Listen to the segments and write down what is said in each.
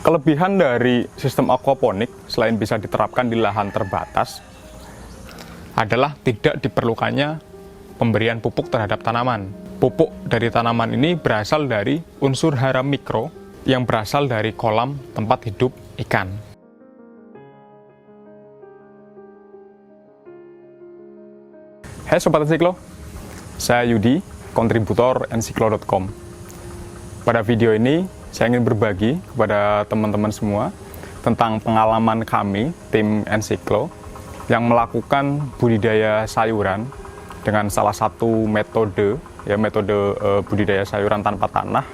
Kelebihan dari sistem aquaponik selain bisa diterapkan di lahan terbatas adalah tidak diperlukannya pemberian pupuk terhadap tanaman. Pupuk dari tanaman ini berasal dari unsur hara mikro yang berasal dari kolam tempat hidup ikan. Hai Sobat Ensiklo, saya Yudi, kontributor ensiklo.com. Pada video ini, saya ingin berbagi kepada teman-teman semua tentang pengalaman kami, tim Ensiklo, yang melakukan budidaya sayuran dengan salah satu metode budidaya sayuran tanpa tanah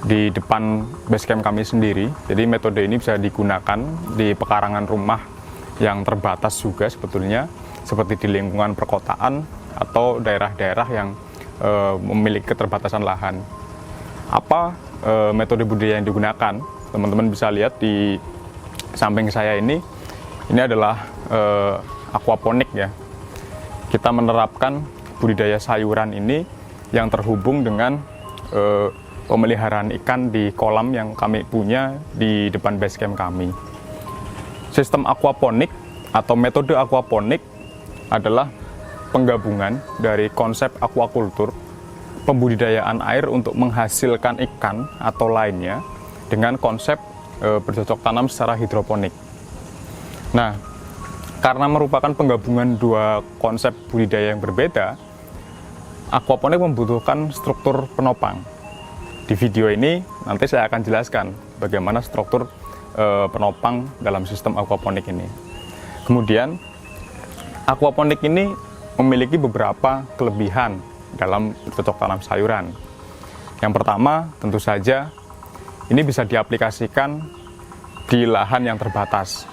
di depan basecamp kami sendiri. Jadi metode ini bisa digunakan di pekarangan rumah yang terbatas juga sebetulnya, seperti di lingkungan perkotaan atau daerah-daerah yang memiliki keterbatasan lahan. Apa metode budidaya yang digunakan? Teman-teman bisa lihat di samping saya ini adalah aquaponik ya. Kita menerapkan budidaya sayuran ini yang terhubung dengan pemeliharaan ikan di kolam yang kami punya di depan basecamp kami. Sistem aquaponik atau metode aquaponik adalah penggabungan dari konsep aquaculture, pembudidayaan air untuk menghasilkan ikan atau lainnya, dengan konsep bercocok tanam secara hidroponik. Nah, karena merupakan penggabungan dua konsep budidaya yang berbeda, aquaponik membutuhkan struktur penopang. Di video ini nanti saya akan jelaskan bagaimana struktur penopang dalam sistem aquaponik ini. Kemudian, aquaponik ini memiliki beberapa kelebihan dalam bercocok tanam sayuran. Yang pertama, tentu saja ini bisa diaplikasikan di lahan yang terbatas.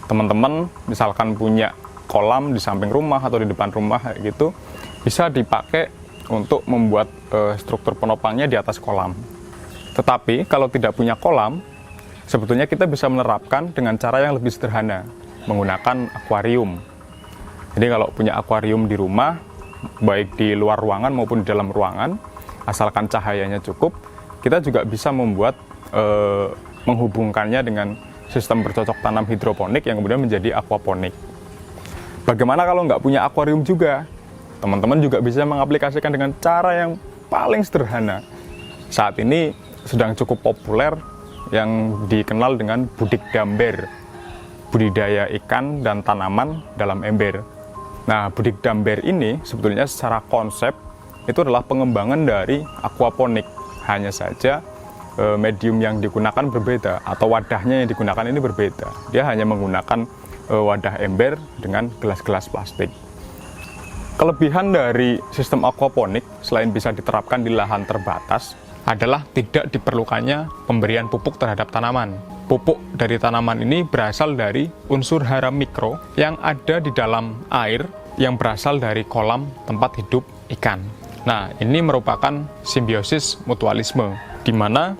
Teman-teman misalkan punya kolam di samping rumah atau di depan rumah gitu, bisa dipakai untuk membuat struktur penopangnya di atas kolam. Tetapi kalau tidak punya kolam, sebetulnya kita bisa menerapkan dengan cara yang lebih sederhana, menggunakan akuarium. Jadi kalau punya akuarium di rumah, baik di luar ruangan maupun di dalam ruangan, asalkan cahayanya cukup, kita juga bisa membuat menghubungkannya dengan sistem bercocok tanam hidroponik yang kemudian menjadi aquaponik. Bagaimana kalau nggak punya akuarium juga? Teman-teman juga bisa mengaplikasikan dengan cara yang paling sederhana. Saat ini sedang cukup populer yang dikenal dengan budik damber, budidaya ikan dan tanaman dalam ember. Nah, budik damber ini sebetulnya secara konsep itu adalah pengembangan dari aquaponik. Hanya saja medium yang digunakan berbeda atau wadahnya yang digunakan ini berbeda. Dia hanya menggunakan wadah ember dengan gelas-gelas plastik. Kelebihan dari sistem aquaponik selain bisa diterapkan di lahan terbatas adalah tidak diperlukannya pemberian pupuk terhadap tanaman. Pupuk dari tanaman ini berasal dari unsur hara mikro yang ada di dalam air yang berasal dari kolam tempat hidup ikan. Nah, ini merupakan simbiosis mutualisme, di mana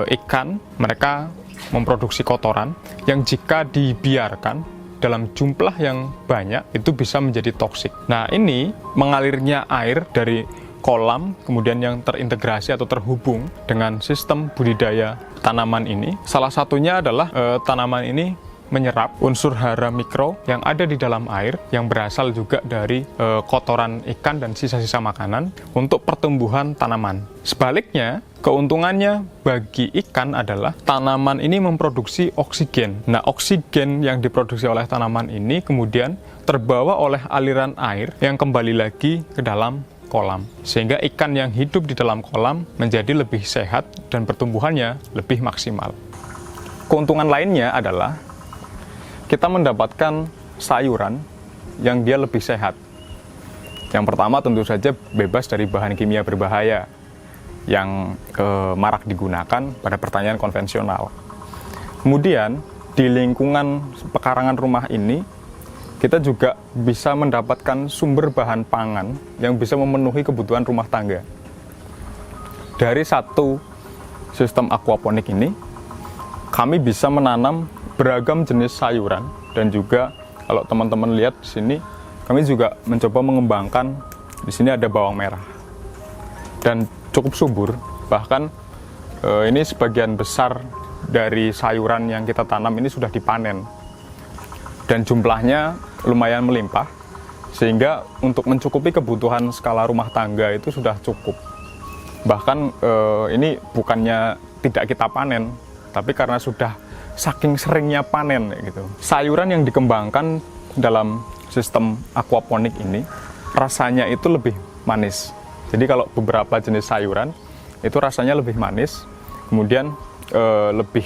ikan mereka memproduksi kotoran yang jika dibiarkan dalam jumlah yang banyak itu bisa menjadi toksik. Nah, ini mengalirnya air dari kolam kemudian yang terintegrasi atau terhubung dengan sistem budidaya tanaman ini, salah satunya adalah tanaman ini menyerap unsur hara mikro yang ada di dalam air yang berasal juga dari kotoran ikan dan sisa-sisa makanan untuk pertumbuhan tanaman. Sebaliknya, keuntungannya bagi ikan adalah tanaman ini memproduksi oksigen. Nah, oksigen yang diproduksi oleh tanaman ini kemudian terbawa oleh aliran air yang kembali lagi ke dalam kolam, sehingga ikan yang hidup di dalam kolam menjadi lebih sehat dan pertumbuhannya lebih maksimal. Keuntungan lainnya adalah kita mendapatkan sayuran yang dia lebih sehat. Yang pertama tentu saja bebas dari bahan kimia berbahaya yang marak digunakan pada pertanian konvensional. Kemudian di lingkungan pekarangan rumah ini kita juga bisa mendapatkan sumber bahan pangan yang bisa memenuhi kebutuhan rumah tangga. Dari satu sistem aquaponik ini, kami bisa menanam beragam jenis sayuran, dan juga kalau teman-teman lihat di sini, kami juga mencoba mengembangkan. Di sini ada bawang merah dan cukup subur, bahkan ini sebagian besar dari sayuran yang kita tanam ini sudah dipanen dan jumlahnya lumayan melimpah, sehingga untuk mencukupi kebutuhan skala rumah tangga itu sudah cukup. Bahkan ini bukannya tidak kita panen, tapi karena sudah saking seringnya panen gitu. Sayuran yang dikembangkan dalam sistem aquaponik ini rasanya itu lebih manis. Jadi kalau beberapa jenis sayuran itu rasanya lebih manis, kemudian lebih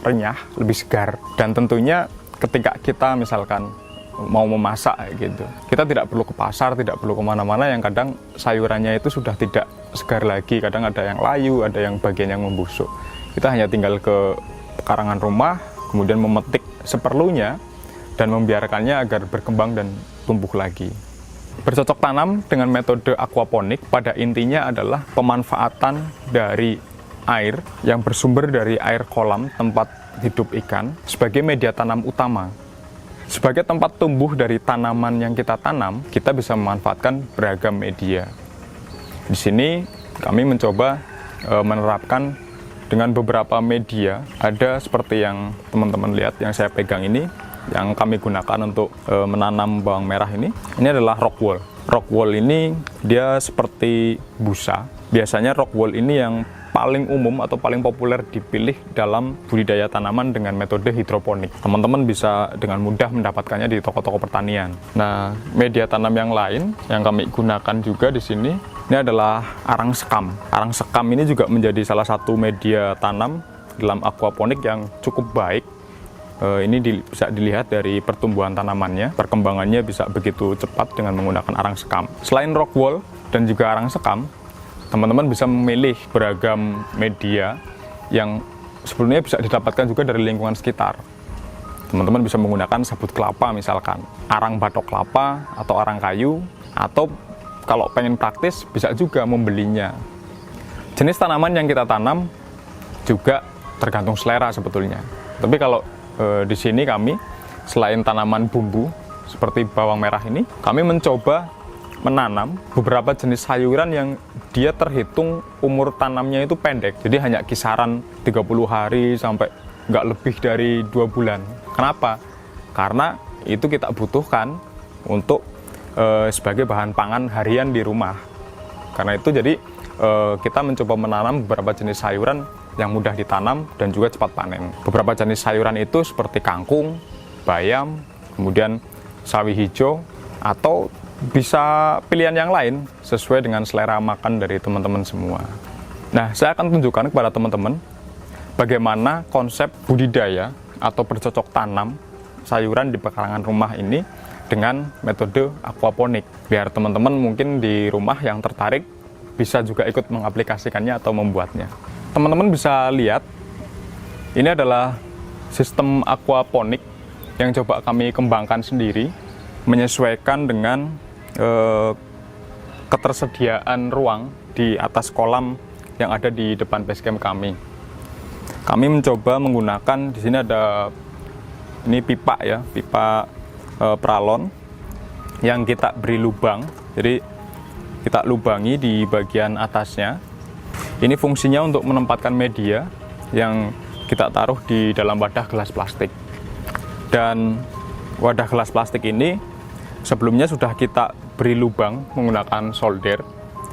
renyah, lebih segar. Dan tentunya ketika kita misalkan mau memasak gitu, kita tidak perlu ke pasar, tidak perlu kemana-mana, yang kadang sayurannya itu sudah tidak segar lagi, kadang ada yang layu, ada yang bagian yang membusuk. Kita hanya tinggal ke pekarangan rumah, kemudian memetik seperlunya dan membiarkannya agar berkembang dan tumbuh lagi. Bercocok tanam dengan metode aquaponik pada intinya adalah pemanfaatan dari air yang bersumber dari air kolam tempat hidup ikan sebagai media tanam utama. Sebagai tempat tumbuh dari tanaman yang kita tanam, kita bisa memanfaatkan beragam media. Di sini kami mencoba menerapkan dengan beberapa media. Ada seperti yang teman-teman lihat yang saya pegang ini, yang kami gunakan untuk menanam bawang merah ini. Ini adalah rock wool. Rock wool ini dia seperti busa. Biasanya rock wool ini yang paling umum atau paling populer dipilih dalam budidaya tanaman dengan metode hidroponik. Teman-teman bisa dengan mudah mendapatkannya di toko-toko pertanian. Nah, media tanam yang lain yang kami gunakan juga di sini, ini adalah arang sekam. Arang sekam ini juga menjadi salah satu media tanam dalam aquaponik yang cukup baik. Ini bisa dilihat dari pertumbuhan tanamannya, perkembangannya bisa begitu cepat dengan menggunakan arang sekam. Selain rock wool dan juga arang sekam, teman-teman bisa memilih beragam media yang sebelumnya bisa didapatkan juga dari lingkungan sekitar. Teman-teman bisa menggunakan sabut kelapa misalkan, arang batok kelapa atau arang kayu, atau kalau pengen praktis bisa juga membelinya. Jenis tanaman yang kita tanam juga tergantung selera sebetulnya. Tapi kalau di sini kami selain tanaman bumbu seperti bawang merah ini, kami mencoba menanam beberapa jenis sayuran yang dia terhitung umur tanamnya itu pendek. Jadi hanya kisaran 30 hari sampai nggak lebih dari 2 bulan. Kenapa? Karena itu kita butuhkan untuk sebagai bahan pangan harian di rumah. Karena itu jadi kita mencoba menanam beberapa jenis sayuran yang mudah ditanam dan juga cepat panen. Beberapa jenis sayuran itu seperti kangkung, bayam, kemudian sawi hijau, atau bisa pilihan yang lain sesuai dengan selera makan dari teman-teman semua. Nah, saya akan tunjukkan kepada teman-teman bagaimana konsep budidaya atau bercocok tanam sayuran di pekarangan rumah ini dengan metode aquaponik. Biar teman-teman mungkin di rumah yang tertarik bisa juga ikut mengaplikasikannya atau membuatnya. Teman-teman bisa lihat, ini adalah sistem aquaponik yang coba kami kembangkan sendiri, menyesuaikan dengan ketersediaan ruang di atas kolam yang ada di depan basecamp kami. Kami mencoba menggunakan, di sini ada ini pipa ya, pipa pralon yang kita beri lubang. Jadi kita lubangi di bagian atasnya. Ini fungsinya untuk menempatkan media yang kita taruh di dalam wadah gelas plastik. Dan wadah gelas plastik ini sebelumnya sudah kita beri lubang menggunakan solder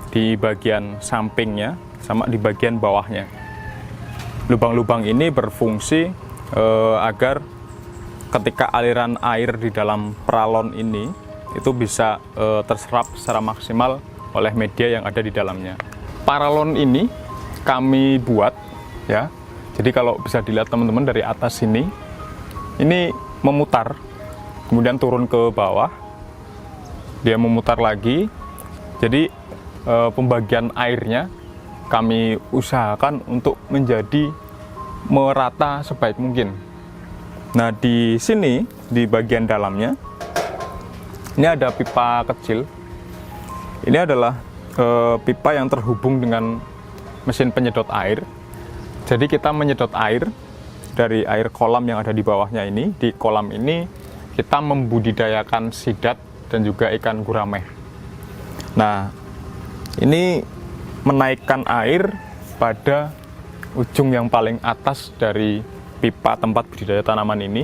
di bagian sampingnya sama di bagian bawahnya. Lubang-lubang ini berfungsi agar ketika aliran air di dalam pralon ini itu bisa terserap secara maksimal oleh media yang ada di dalamnya. Paralon ini kami buat ya. Jadi kalau bisa dilihat teman-teman dari atas sini, ini memutar, kemudian turun ke bawah, dia memutar lagi. Jadi pembagian airnya kami usahakan untuk menjadi merata sebaik mungkin. Nah, di sini di bagian dalamnya ini ada pipa kecil. Ini adalah pipa yang terhubung dengan mesin penyedot air. Jadi kita menyedot air dari air kolam yang ada di bawahnya ini. Di kolam ini kita membudidayakan sidat dan juga ikan gurame. Nah, ini menaikkan air pada ujung yang paling atas dari pipa tempat budidaya tanaman ini.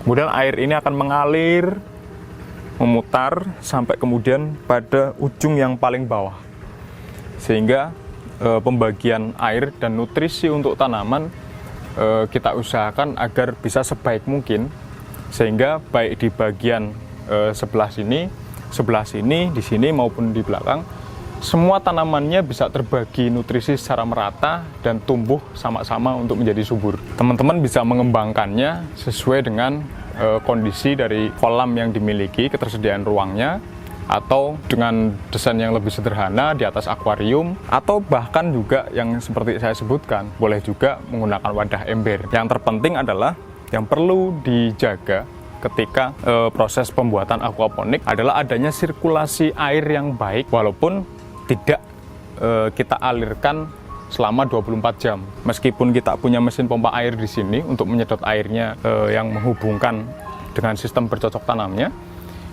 Kemudian air ini akan mengalir, memutar sampai kemudian pada ujung yang paling bawah. Sehingga pembagian air dan nutrisi untuk tanaman kita usahakan agar bisa sebaik mungkin, sehingga baik di bagian sebelah sini, di sini maupun di belakang, semua tanamannya bisa terbagi nutrisi secara merata dan tumbuh sama-sama untuk menjadi subur. Teman-teman bisa mengembangkannya sesuai dengan kondisi dari kolam yang dimiliki, ketersediaan ruangnya, atau dengan desain yang lebih sederhana di atas akuarium, atau bahkan juga yang seperti saya sebutkan, boleh juga menggunakan wadah ember. Yang terpenting adalah yang perlu dijaga ketika proses pembuatan aquaponik adalah adanya sirkulasi air yang baik, walaupun tidak kita alirkan selama 24 jam. Meskipun kita punya mesin pompa air di sini untuk menyedot airnya yang menghubungkan dengan sistem bercocok tanamnya,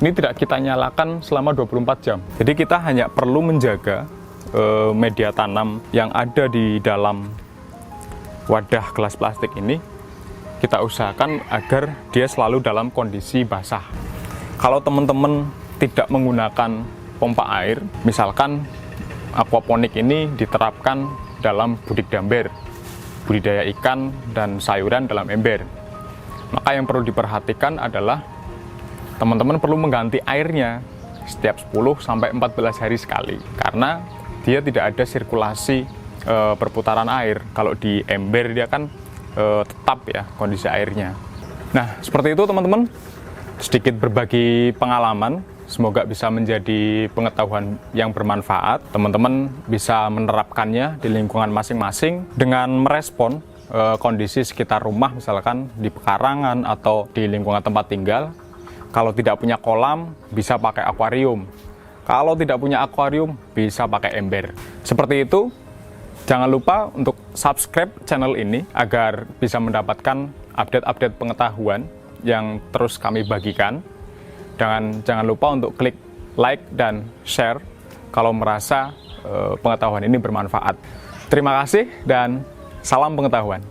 ini tidak kita nyalakan selama 24 jam. Jadi kita hanya perlu menjaga media tanam yang ada di dalam wadah gelas plastik ini, kita usahakan agar dia selalu dalam kondisi basah. Kalau teman-teman tidak menggunakan pompa air, misalkan aquaponik ini diterapkan dalam budik damber, budidaya ikan dan sayuran dalam ember, maka yang perlu diperhatikan adalah teman-teman perlu mengganti airnya setiap 10-14 hari sekali, karena dia tidak ada sirkulasi perputaran air. Kalau di ember dia kan tetap ya kondisi airnya. Nah, seperti itu teman-teman, sedikit berbagi pengalaman, semoga bisa menjadi pengetahuan yang bermanfaat. Teman-teman bisa menerapkannya di lingkungan masing-masing dengan merespon kondisi sekitar rumah, misalkan di pekarangan atau di lingkungan tempat tinggal. Kalau tidak punya kolam, bisa pakai akuarium. Kalau tidak punya akuarium, bisa pakai ember. Seperti itu. Jangan lupa untuk subscribe channel ini agar bisa mendapatkan update-update pengetahuan yang terus kami bagikan. Dan jangan lupa untuk klik like dan share kalau merasa pengetahuan ini bermanfaat. Terima kasih dan salam pengetahuan.